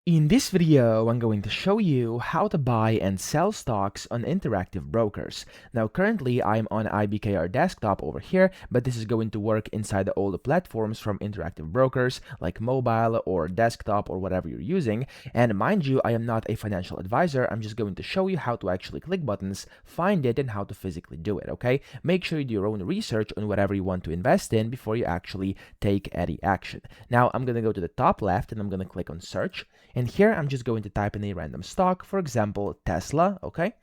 In this video, I'm going to show you how to buy and sell stocks on Interactive Brokers. Now, currently, I'm on IBKR desktop over here, but this is going to work inside all the platforms from Interactive Brokers, like mobile or desktop or whatever you're using. And mind you, I am not a financial advisor. I'm just going to show you how to actually click buttons, find it, and how to physically do it, okay? Make sure you do your own research on whatever you want to invest in before you actually take any action. Now, I'm going to go to the top left and I'm going to click on search. And here I'm just going to type in a random stock, for example, Tesla, okay?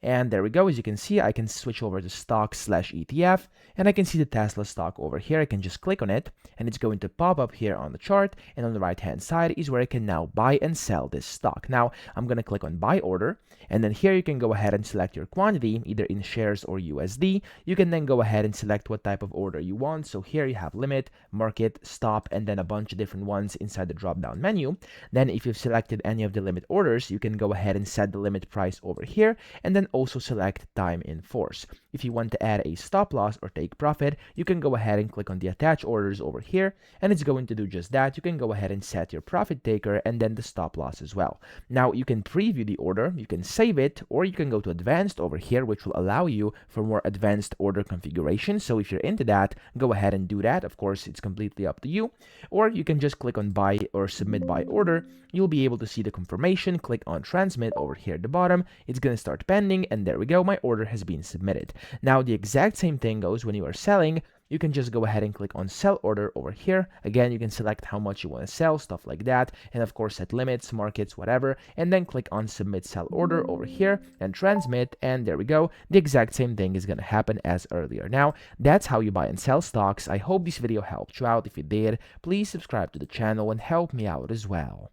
And there we go. As you can see, I can switch over to stock/ETF, and I can see the Tesla stock over here. I can just click on it, and it's going to pop up here on the chart. And on the right-hand side is where I can now buy and sell this stock. Now, I'm going to click on buy order, and then here you can go ahead and select your quantity, either in shares or USD. You can then go ahead and select what type of order you want. So here you have limit, market, stop, and then a bunch of different ones inside the drop-down menu. Then if you've selected any of the limit orders, you can go ahead and set the limit price over here, and then also select time in force. If you want to add a stop loss or take profit, you can go ahead and click on the attach orders over here, and it's going to do just that. You can go ahead and set your profit taker and then the stop loss as well. Now you can preview the order, you can save it, or you can go to advanced over here, which will allow you for more advanced order configuration. So if you're into that, go ahead and do that. Of course, it's completely up to you. Or you can just click on buy or submit buy order. You'll be able to see the confirmation. Click on transmit over here at the bottom. It's going to start pending, and there we go. My order has been submitted. Now, the exact same thing goes when you are selling. You can just go ahead and click on sell order over here. Again, you can select how much you want to sell, stuff like that, and of course set limits, markets, whatever, and then click on submit sell order over here and transmit, and there we go. The exact same thing is going to happen as earlier. Now, that's how you buy and sell stocks. I hope this video helped you out. If it did, please subscribe to the channel and help me out as well.